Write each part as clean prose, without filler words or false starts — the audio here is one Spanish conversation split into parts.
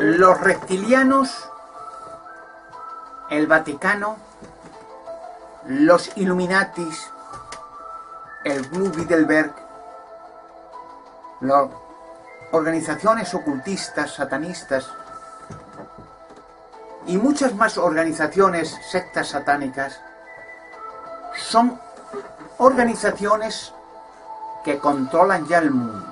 Los reptilianos, el Vaticano, los Illuminatis, el Club Bilderberg, las organizaciones ocultistas, satanistas y muchas más organizaciones, sectas satánicas, son organizaciones que controlan ya el mundo.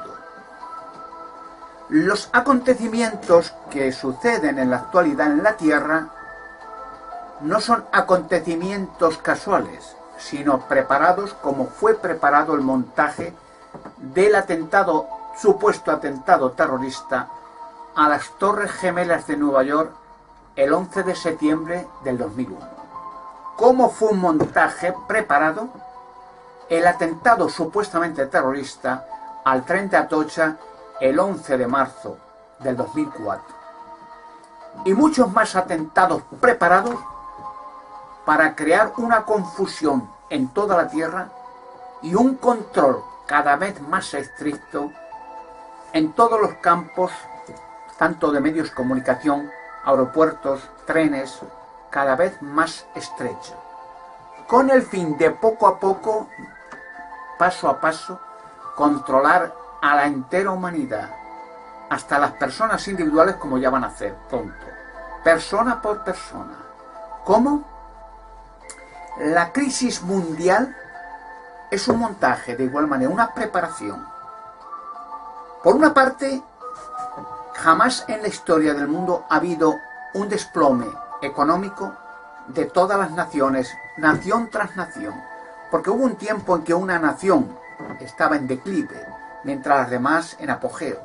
Los acontecimientos que suceden en la actualidad en la Tierra no son acontecimientos casuales, sino preparados como fue preparado el montaje del atentado, supuesto atentado terrorista a las Torres Gemelas de Nueva York el 11 de septiembre del 2001. ¿Cómo fue un montaje preparado el atentado supuestamente terrorista al tren de Atocha el 11 de marzo del 2004? Y muchos más atentados preparados para crear una confusión en toda la Tierra y un control cada vez más estricto en todos los campos, tanto de medios de comunicación, aeropuertos, trenes, cada vez más estrecho, con el fin de poco a poco, paso a paso, controlar a la entera humanidad, hasta las personas individuales, como ya van a hacer pronto, persona por persona. ¿Cómo? La crisis mundial es un montaje, de igual manera, una preparación. Por una parte, jamás en la historia del mundo ha habido un desplome económico de todas las naciones, nación tras nación, porque hubo un tiempo en que una nación estaba en declive, mientras las demás en apogeo.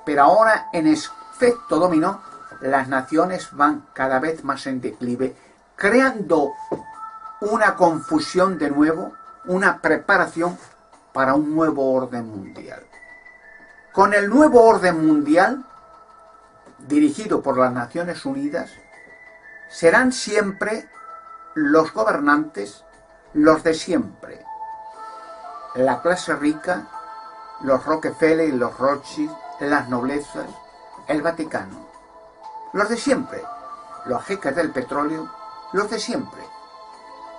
Pero ahora, en efecto dominó, las naciones van cada vez más en declive, creando una confusión de nuevo, una preparación para un nuevo orden mundial. Con el nuevo orden mundial, dirigido por las Naciones Unidas, serán siempre los gobernantes los de siempre. La clase rica, los Rockefeller y los Rothschild, las noblezas, el Vaticano. Los de siempre, los jeques del petróleo, los de siempre,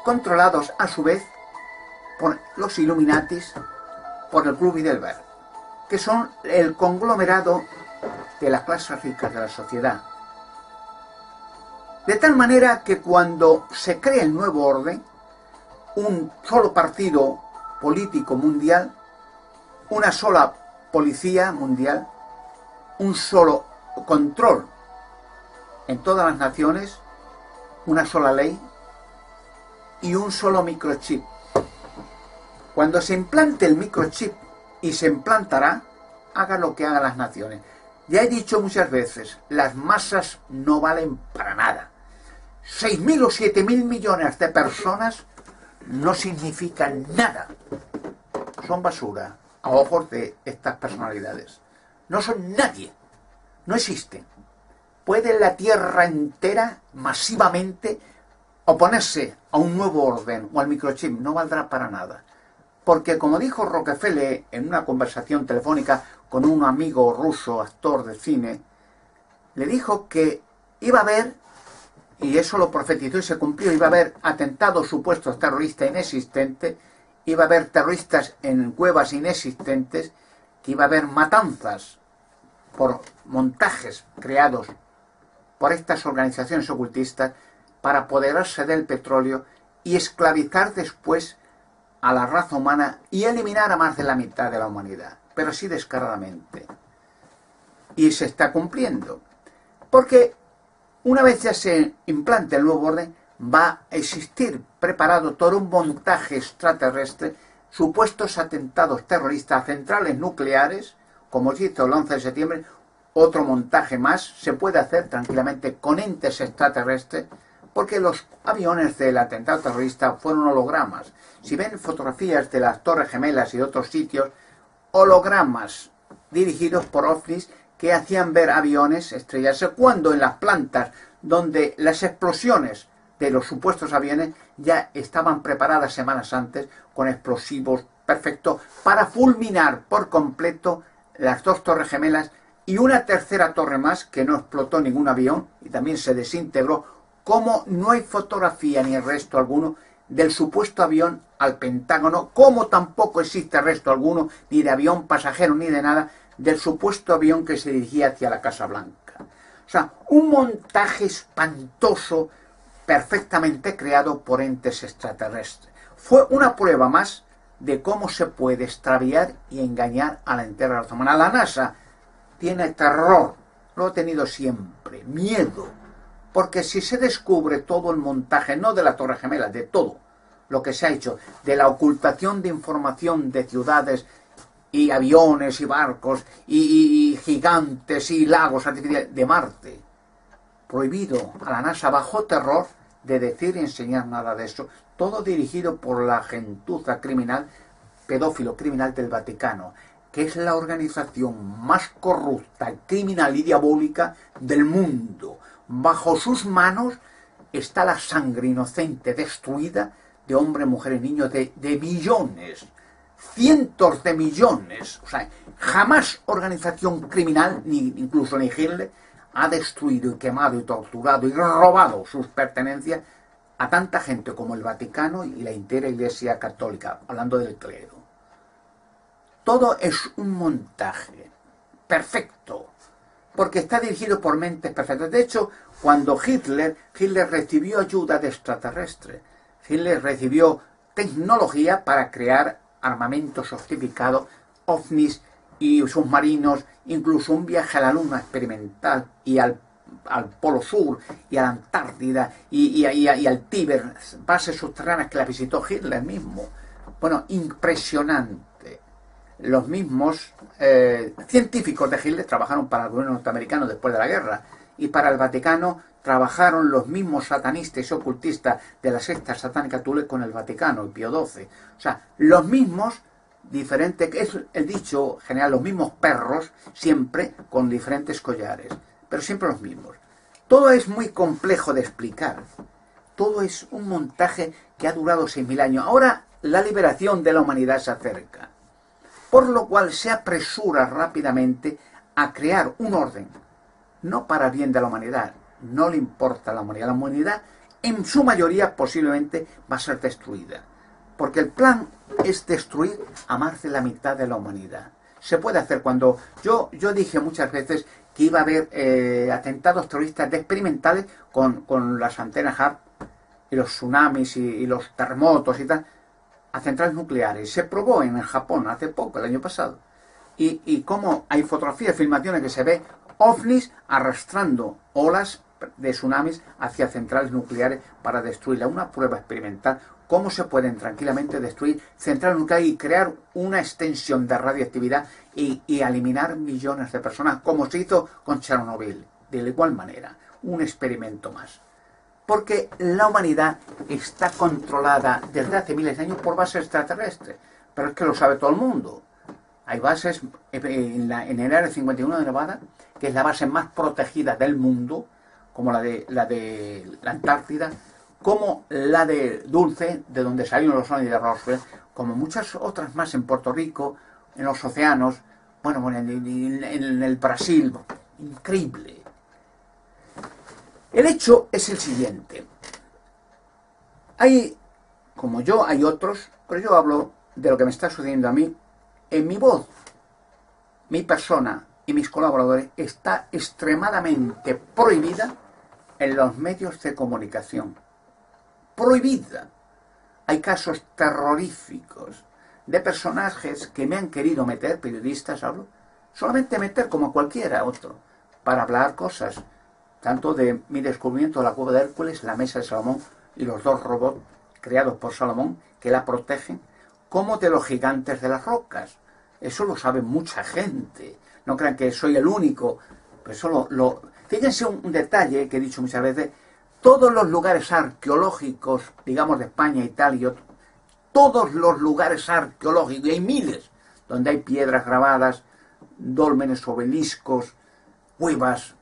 controlados a su vez por los Illuminatis, por el Club Bilderberg, que son el conglomerado de las clases ricas de la sociedad. De tal manera que cuando se crea el nuevo orden, un solo partido político mundial, una sola policía mundial, un solo control en todas las naciones, una sola ley y un solo microchip. Cuando se implante el microchip, y se implantará, haga lo que hagan las naciones. Ya he dicho muchas veces, las masas no valen para nada. 6.000 o 7.000 millones de personas no significan nada. Son basura a ojos de estas personalidades. No son nadie. No existen. ¿Puede la Tierra entera masivamente oponerse a un nuevo orden o al microchip? No valdrá para nada. Porque, como dijo Rockefeller en una conversación telefónica con un amigo ruso, actor de cine, le dijo que iba a haber, y eso lo profetizó y se cumplió, iba a haber atentados supuestos terroristas inexistentes, iba a haber terroristas en cuevas inexistentes, que iba a haber matanzas por montajes creados por estas organizaciones ocultistas para apoderarse del petróleo y esclavizar después a la raza humana y eliminar a más de la mitad de la humanidad, pero sí descaradamente. Y se está cumpliendo, porque una vez ya se implante el nuevo orden, va a existir preparado todo un montaje extraterrestre, supuestos atentados terroristas a centrales nucleares, como se hizo el 11 de septiembre, otro montaje más, se puede hacer tranquilamente con entes extraterrestres, porque los aviones del atentado terrorista fueron hologramas. Si ven fotografías de las Torres Gemelas y de otros sitios, hologramas dirigidos por ovnis que hacían ver aviones estrellarse, cuando en las plantas donde las explosiones de los supuestos aviones ya estaban preparadas semanas antes con explosivos perfectos para fulminar por completo las dos Torres Gemelas y una tercera torre más que no explotó ningún avión y también se desintegró, como no hay fotografía ni resto alguno del supuesto avión al Pentágono, como tampoco existe resto alguno ni de avión pasajero ni de nada del supuesto avión que se dirigía hacia la Casa Blanca. O sea, un montaje espantoso perfectamente creado por entes extraterrestres. Fue una prueba más de cómo se puede extraviar y engañar a la entera raza humana. La NASA tiene terror, lo ha tenido siempre, miedo, porque si se descubre todo el montaje, no de la Torre Gemela, de todo lo que se ha hecho, de la ocultación de información de ciudades y aviones y barcos y gigantes y lagos artificiales de Marte, prohibido a la NASA bajo terror de decir y enseñar nada de eso, todo dirigido por la gentuza criminal, pedófilo criminal del Vaticano, que es la organización más corrupta, criminal y diabólica del mundo. Bajo sus manos está la sangre inocente destruida de hombres, mujeres, niños, de millones, cientos de millones. O sea, jamás organización criminal, ni incluso ni Hitler, ha destruido y quemado y torturado y robado sus pertenencias a tanta gente como el Vaticano y la entera Iglesia Católica, hablando del clero. Todo es un montaje perfecto, porque está dirigido por mentes perfectas. De hecho, cuando Hitler recibió ayuda de extraterrestres, Hitler recibió tecnología para crear armamento sofisticado, ovnis y submarinos, incluso un viaje a la Luna experimental y al Polo Sur y a la Antártida y al Tíber, bases subterráneas que la visitó Hitler mismo. Bueno, impresionante. Los mismos científicos de Hitler trabajaron para el gobierno norteamericano después de la guerra, y para el Vaticano trabajaron los mismos satanistas y ocultistas de la secta satánica Thule con el Vaticano, el Pío XII. O sea, los mismos, diferentes, que es el dicho general, los mismos perros, siempre con diferentes collares, pero siempre los mismos. Todo es muy complejo de explicar. Todo es un montaje que ha durado 6.000 años. Ahora la liberación de la humanidad se acerca, por lo cual se apresura rápidamente a crear un orden, no para bien de la humanidad, no le importa la humanidad en su mayoría posiblemente va a ser destruida, porque el plan es destruir a más de la mitad de la humanidad. Se puede hacer. Cuando yo dije muchas veces que iba a haber atentados terroristas experimentales con las antenas HARP y los tsunamis y los terremotos y tal, a centrales nucleares. Se probó en Japón hace poco, el año pasado, y cómo hay fotografías, filmaciones que se ve ovnis arrastrando olas de tsunamis hacia centrales nucleares para destruirla. Una prueba experimental, cómo se pueden tranquilamente destruir centrales nucleares y crear una extensión de radioactividad y eliminar millones de personas, como se hizo con Chernobyl. De igual manera, un experimento más. Porque la humanidad está controlada desde hace miles de años por bases extraterrestres, pero es que lo sabe todo el mundo. Hay bases en el Área 51 de Nevada, que es la base más protegida del mundo, como la de la Antártida, como la de Dulce, de donde salieron los ovnis de Roswell, como muchas otras más en Puerto Rico, en los océanos, bueno, en el Brasil. Increíble. El hecho es el siguiente. Hay, como yo, hay otros, pero yo hablo de lo que me está sucediendo a mí. En mi voz, mi persona y mis colaboradores está extremadamente prohibida en los medios de comunicación. Prohibida. Hay casos terroríficos de personajes que me han querido meter, periodistas hablo, solamente meter como cualquiera otro, para hablar cosas, tanto de mi descubrimiento de la cueva de Hércules, la mesa de Salomón y los 2 robots creados por Salomón que la protegen, como de los gigantes de las rocas. Eso lo sabe mucha gente. No crean que soy el único. Pero eso fíjense un detalle que he dicho muchas veces. Todos los lugares arqueológicos, digamos de España y tal y otros, todos los lugares arqueológicos, y hay miles, donde hay piedras grabadas, dólmenes, obeliscos, cuevas,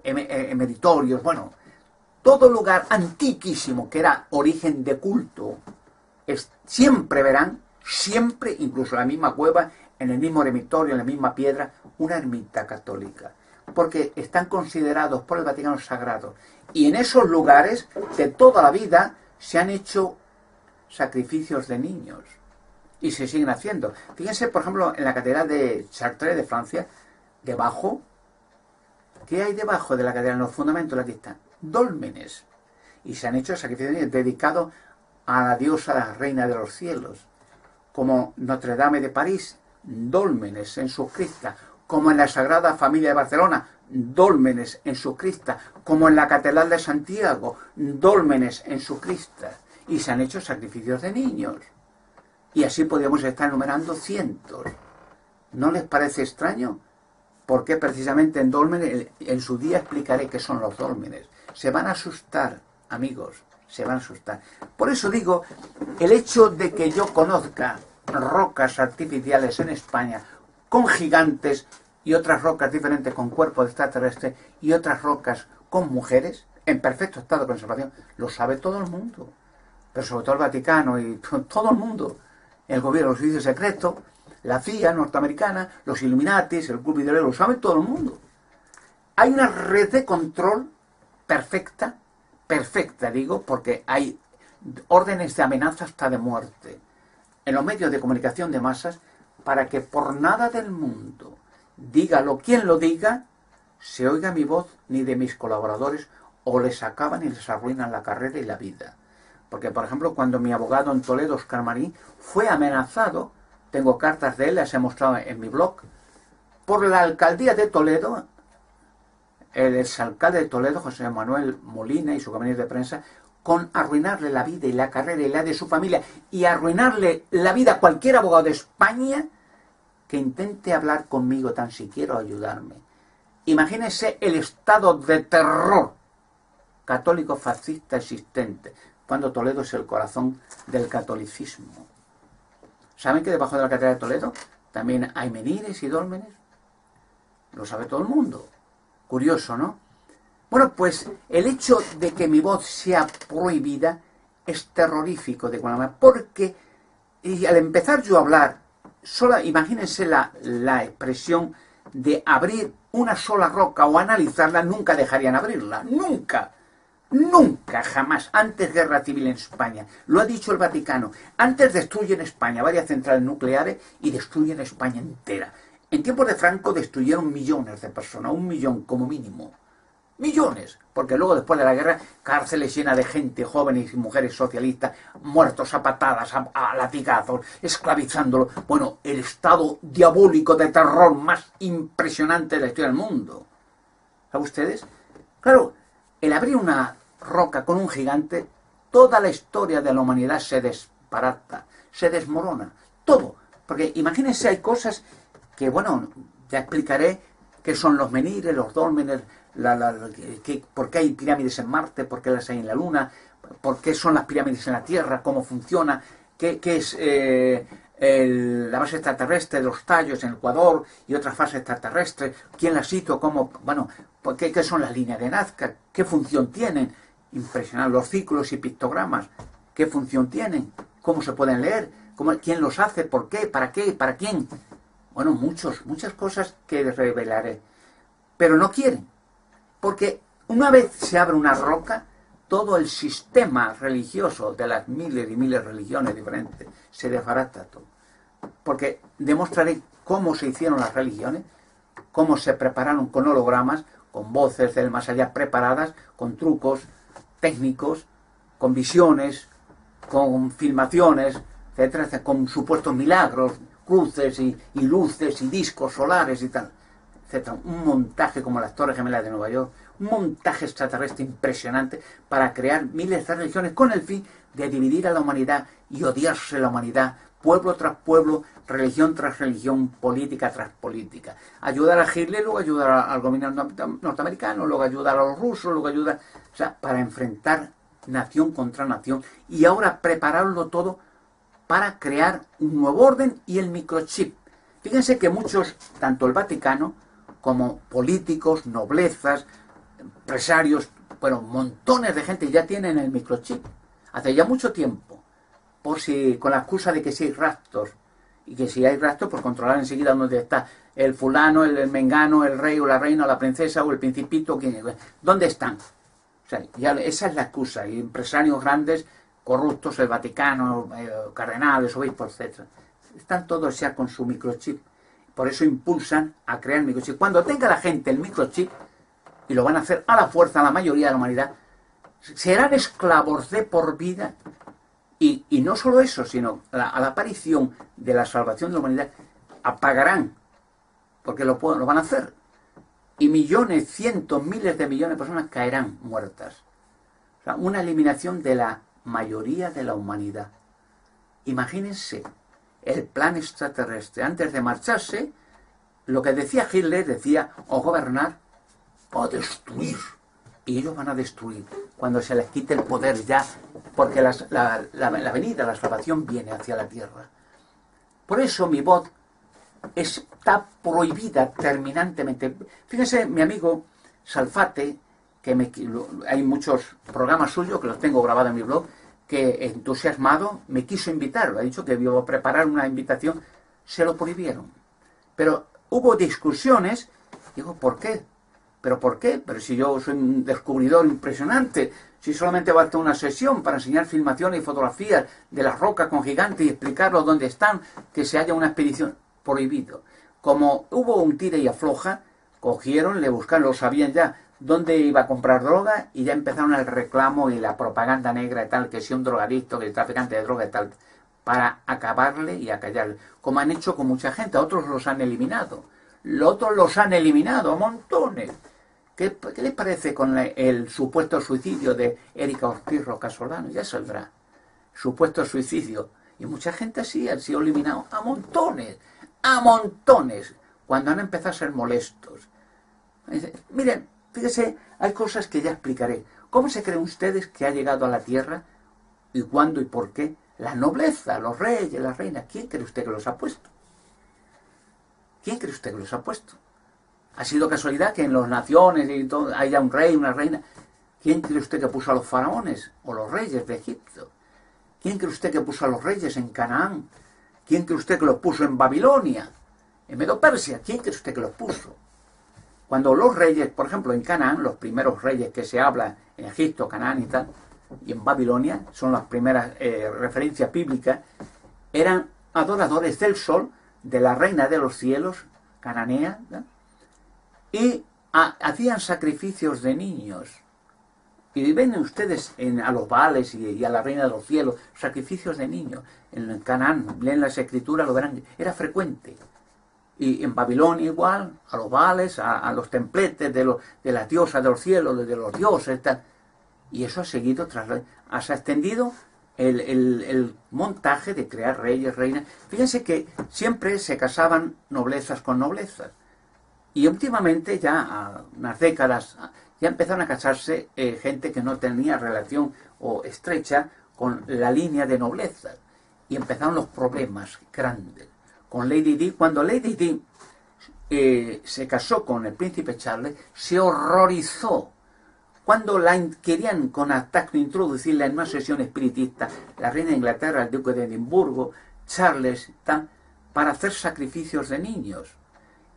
emeritorios, bueno, todo lugar antiquísimo que era origen de culto, siempre verán, siempre, incluso la misma cueva, en el mismo eremitorio, en la misma piedra, una ermita católica, porque están considerados por el Vaticano sagrados. Y en esos lugares, de toda la vida, se han hecho sacrificios de niños. Y se siguen haciendo. Fíjense, por ejemplo, en la catedral de Chartres, de Francia, debajo, ¿qué hay debajo de la catedral? En los fundamentos, aquí están, dólmenes. Y se han hecho sacrificios de niños dedicados a la diosa, la reina de los cielos. Como Notre Dame de París, dólmenes en sus cristas. Como en la Sagrada Familia de Barcelona, dólmenes en sus cristas. Como en la Catedral de Santiago, dólmenes en sus cristas. Y se han hecho sacrificios de niños. Y así podríamos estar enumerando cientos. ¿No les parece extraño? Porque precisamente en dólmenes, en su día explicaré qué son los dólmenes. Se van a asustar, amigos, se van a asustar. Por eso digo, el hecho de que yo conozca rocas artificiales en España con gigantes y otras rocas diferentes con cuerpos extraterrestres y otras rocas con mujeres en perfecto estado de conservación, lo sabe todo el mundo. Pero sobre todo el Vaticano y todo el mundo. El gobierno, los servicios secretos, la CIA norteamericana, los Illuminatis, el Club Videolero, lo sabe todo el mundo. Hay una red de control perfecta, digo, porque hay órdenes de amenaza hasta de muerte en los medios de comunicación de masas para que por nada del mundo, dígalo quien lo diga, se oiga mi voz ni de mis colaboradores o les acaban y les arruinan la carrera y la vida. Porque, por ejemplo, cuando mi abogado en Toledo, Oscar Marín, fue amenazado, tengo cartas de él, las he mostrado en mi blog, por la alcaldía de Toledo, el exalcalde de Toledo, José Manuel Molina y su gabinete de prensa, con arruinarle la vida y la carrera y la de su familia, y arruinarle la vida a cualquier abogado de España que intente hablar conmigo tan siquiera o ayudarme. Imagínense el estado de terror católico fascista existente, cuando Toledo es el corazón del catolicismo. ¿Saben que debajo de la catedral de Toledo también hay menires y dólmenes? Lo sabe todo el mundo. Curioso, ¿no? Bueno, pues el hecho de que mi voz sea prohibida es terrorífico de alguna manera, porque y al empezar yo a hablar, imagínense la expresión de abrir una sola roca o analizarla, nunca dejarían abrirla, nunca. Nunca, jamás, antes guerra civil en España, lo ha dicho el Vaticano, antes destruyen España, varias centrales nucleares y destruyen España entera. En tiempos de Franco destruyeron millones de personas, 1 millón como mínimo. Millones, porque luego después de la guerra, cárceles llenas de gente, jóvenes y mujeres socialistas, muertos a patadas, a latigazos, esclavizándolo. Bueno, el estado diabólico de terror más impresionante de la historia del mundo. ¿Saben ustedes? Claro, el abrir una roca con un gigante, toda la historia de la humanidad se desbarata, se desmorona, todo. Porque imagínense, hay cosas que, bueno, ya explicaré qué son los menires, los dólmenes, por qué hay pirámides en Marte, por qué las hay en la Luna, por qué son las pirámides en la Tierra, cómo funciona, qué es la base extraterrestre de los tallos en Ecuador y otras fases extraterrestres, quién las hizo, cómo, bueno, qué son las líneas de Nazca, qué función tienen, impresionante, los círculos y pictogramas, qué función tienen, cómo se pueden leer, quién los hace, por qué, para quién. Bueno, muchas cosas que revelaré, pero no quieren, porque una vez se abre una roca, todo el sistema religioso de las miles y miles de religiones diferentes se desbarata todo. Porque demostraré cómo se hicieron las religiones, cómo se prepararon con hologramas, con voces del más allá preparadas, con trucos técnicos, con visiones, con filmaciones, etcétera, con supuestos milagros, cruces y luces y discos solares y tal, etcétera. Un montaje como las Torres Gemelas de Nueva York, un montaje extraterrestre impresionante para crear miles de religiones con el fin de dividir a la humanidad y odiarse la humanidad, pueblo tras pueblo, religión tras religión, política tras política. Ayudar a Hitler, luego ayudar al gobierno norteamericano, luego ayudar a los rusos, luego ayudar, o sea, para enfrentar nación contra nación y ahora prepararlo todo para crear un nuevo orden y el microchip. Fíjense que muchos, tanto el Vaticano como políticos, noblezas, empresarios, bueno, montones de gente ya tienen el microchip. Hace ya mucho tiempo, por si con la excusa de que si hay raptos y que si hay rastros, pues controlar enseguida dónde está el fulano, el mengano, el rey o la reina o la princesa o el principito, ¿dónde están? O sea, ya esa es la excusa. Y empresarios grandes, corruptos, el Vaticano, cardenales, obispos, etc. Están todos ya con su microchip. Por eso impulsan a crear microchip. Cuando tenga la gente el microchip, y lo van a hacer a la fuerza la mayoría de la humanidad, serán esclavos de por vida. Y no solo eso, sino a la aparición de la salvación de la humanidad, apagarán, porque lo van a hacer. Y millones, cientos, miles de millones de personas caerán muertas. O sea, una eliminación de la mayoría de la humanidad. Imagínense el plan extraterrestre. Antes de marcharse, lo que decía Hitler, decía o gobernar o destruir. Y ellos van a destruir cuando se les quite el poder ya, porque la venida, la salvación viene hacia la tierra. Por eso mi voz está prohibida terminantemente. Fíjense, mi amigo Salfate, hay muchos programas suyos que los tengo grabados en mi blog, que entusiasmado me quiso invitar, ha dicho que iba a preparar una invitación, se lo prohibieron. Pero hubo discusiones, digo, ¿por qué? ¿Pero por qué? Pero si yo soy un descubridor impresionante, si solamente basta una sesión para enseñar filmaciones y fotografías de las rocas con gigantes y explicarlos dónde están, que se haya una expedición. Prohibido. Como hubo un tira y afloja, cogieron, le buscaron, lo sabían ya dónde iba a comprar droga y ya empezaron el reclamo y la propaganda negra y tal, que si un drogadicto, que el traficante de droga y tal, para acabarle y acallarle. Como han hecho con mucha gente, a otros los han eliminado. Los otros los han eliminado a montones. ¿Qué les parece con el supuesto suicidio de Erika Ortiz Rocasolano? Ya saldrá. Supuesto suicidio. Y mucha gente así han sido eliminados a montones. A montones. Cuando han empezado a ser molestos. Miren, fíjese, hay cosas que ya explicaré. ¿Cómo se creen ustedes que ha llegado a la tierra? ¿Y cuándo y por qué? La nobleza, los reyes, las reinas. ¿Quién cree usted que los ha puesto? ¿Quién cree usted que los ha puesto? ¿Ha sido casualidad que en las naciones y todo haya un rey, una reina? ¿Quién cree usted que puso a los faraones o los reyes de Egipto? ¿Quién cree usted que puso a los reyes en Canaán? ¿Quién cree usted que los puso en Babilonia? En Medo-Persia, ¿quién cree usted que los puso? Cuando los reyes, por ejemplo, en Canaán, los primeros reyes que se habla en Egipto, Canaán y tal, y en Babilonia, son las primeras referencias bíblicas, eran adoradores del sol, de la reina de los cielos, cananea, ¿no? Y hacían sacrificios de niños. Y ven ustedes a los Baales y a la reina de los cielos, sacrificios de niños. En Canaán, leen las escrituras, lo verán, era frecuente. Y en Babilonia igual, a los Baales, a los templetes de las diosas de los cielos, de los dioses, tal. Y eso ha seguido, se ha extendido el montaje de crear reyes, reinas. Fíjense que siempre se casaban noblezas con noblezas. Y últimamente, ya a unas décadas, ya empezaron a casarse gente que no tenía relación o estrecha con la línea de nobleza. Y empezaron los problemas grandes. Con Lady Di, cuando Lady Di se casó con el príncipe Charles, se horrorizó. Cuando querían con Atacto introducirla en una sesión espiritista, la reina de Inglaterra, el duque de Edimburgo, Charles, para hacer sacrificios de niños.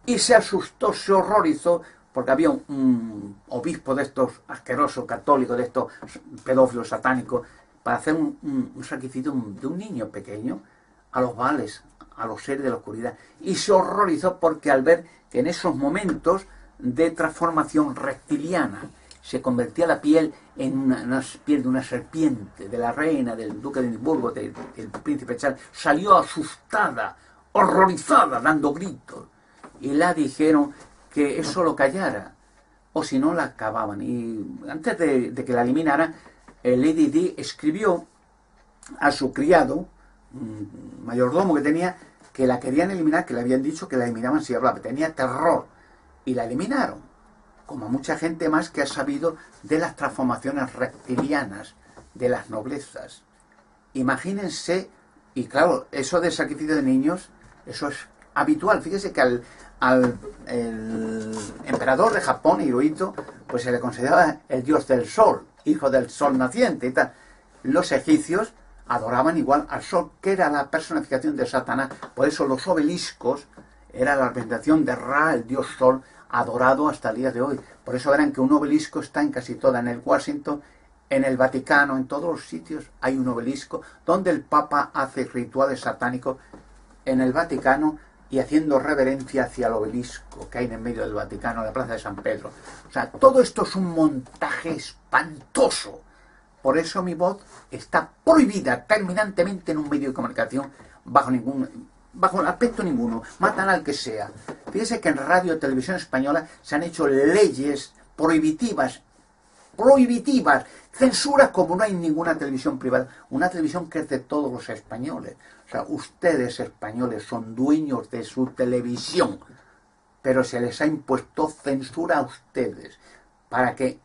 Y se asustó, se horrorizó, porque había un obispo de estos asquerosos católicos, de estos pedófilos satánicos, para hacer un sacrificio de un niño pequeño a los Baales, a los seres de la oscuridad. Y se horrorizó porque al ver que en esos momentos de transformación reptiliana se convertía la piel en una piel de una serpiente, de la reina, del duque de Edimburgo, del príncipe Charles, salió asustada, horrorizada, dando gritos. Y la dijeron que eso lo callara, o si no la acababan. Y antes de que la eliminaran, Lady Di escribió a su criado, mayordomo que tenía, que la querían eliminar, que le habían dicho que la eliminaban si hablaba. Tenía terror. Y la eliminaron. Como mucha gente más que ha sabido de las transformaciones reptilianas de las noblezas. Imagínense, y claro, eso de sacrificio de niños, eso es habitual. Fíjese que al emperador de Japón, Hirohito, pues se le consideraba el dios del sol, hijo del sol naciente y tal. Los egipcios adoraban igual al sol, que era la personificación de Satanás. Por eso los obeliscos era la representación de Ra, el dios sol, adorado hasta el día de hoy. Por eso verán que un obelisco está en casi toda, en el Washington, en el Vaticano, en todos los sitios hay un obelisco donde el Papa hace rituales satánicos en el Vaticano y haciendo reverencia hacia el obelisco que hay en el medio del Vaticano, en la Plaza de San Pedro. O sea, todo esto es un montaje espantoso. Por eso mi voz está prohibida terminantemente en un medio de comunicación bajo aspecto ninguno. Matan al que sea. Fíjese que en radio y televisión española se han hecho leyes prohibitivas, censuras como no hay ninguna televisión privada, una televisión que es de todos los españoles. O sea, ustedes españoles son dueños de su televisión, pero se les ha impuesto censura a ustedes para que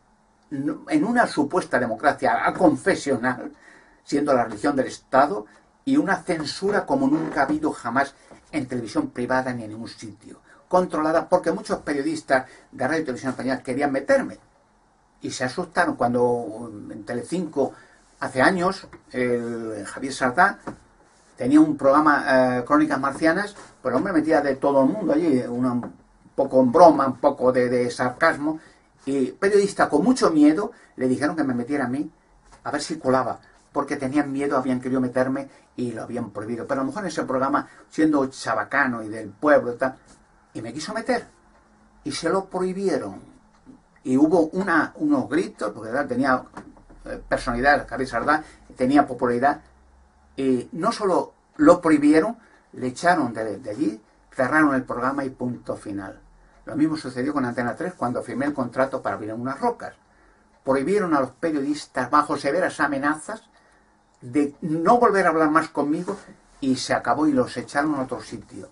en una supuesta democracia confesional, siendo la religión del Estado, y una censura como nunca ha habido jamás en televisión privada ni en ningún sitio, controlada porque muchos periodistas de radio y televisión española querían meterme y se asustaron cuando en Telecinco hace años el Javier Sardá tenía un programa, Crónicas Marcianas, pues el hombre metía de todo el mundo allí, un poco en broma, un poco de sarcasmo, y periodistas con mucho miedo le dijeron que me metiera a mí a ver si colaba, porque tenían miedo, habían querido meterme y lo habían prohibido. Pero a lo mejor en ese programa, siendo chabacano y del pueblo y tal, y me quiso meter y se lo prohibieron. Y hubo unos gritos, porque tenía personalidad, Javier Sardá, tenía popularidad, y no solo lo prohibieron, le echaron de allí, cerraron el programa y punto final. Lo mismo sucedió con Antena 3 cuando firmé el contrato para abrir unas rocas. Prohibieron a los periodistas bajo severas amenazas de no volver a hablar más conmigo y se acabó y los echaron a otro sitio.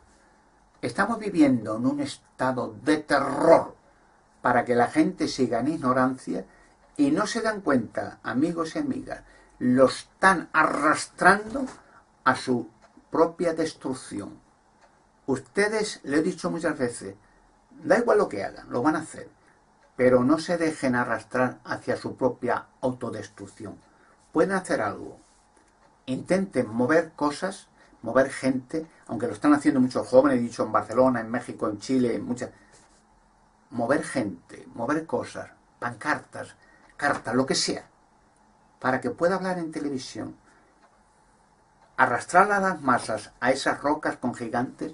Estamos viviendo en un estado de terror para que la gente siga en ignorancia y no se dan cuenta, amigos y amigas, lo están arrastrando a su propia destrucción. Ustedes, le he dicho muchas veces, da igual lo que hagan, lo van a hacer, pero no se dejen arrastrar hacia su propia autodestrucción. Pueden hacer algo, intenten mover cosas, mover gente, aunque lo están haciendo muchos jóvenes, he dicho en Barcelona, en México, en Chile, en muchas... Mover gente, mover cosas, pancartas, cartas, lo que sea, para que pueda hablar en televisión, arrastrar a las masas a esas rocas con gigantes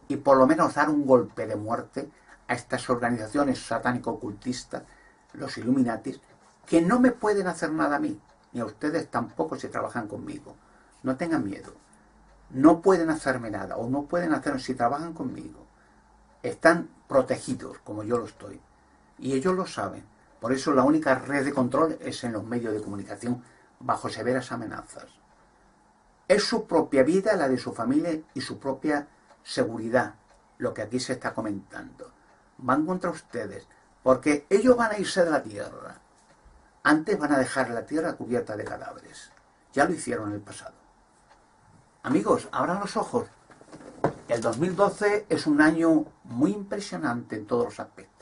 y por lo menos dar un golpe de muerte a estas organizaciones satánico-ocultistas, los Illuminatis, que no me pueden hacer nada a mí, ni a ustedes tampoco si trabajan conmigo. No tengan miedo. No pueden hacerme nada, o no pueden hacerlo si trabajan conmigo. Están protegidos, como yo lo estoy. Y ellos lo saben. Por eso la única red de control es en los medios de comunicación, bajo severas amenazas. Es su propia vida, la de su familia y su propia seguridad, lo que aquí se está comentando. Van contra ustedes, porque ellos van a irse de la tierra. Antes van a dejar la tierra cubierta de cadáveres. Ya lo hicieron en el pasado. Amigos, abran los ojos. El 2012 es un año muy impresionante en todos los aspectos.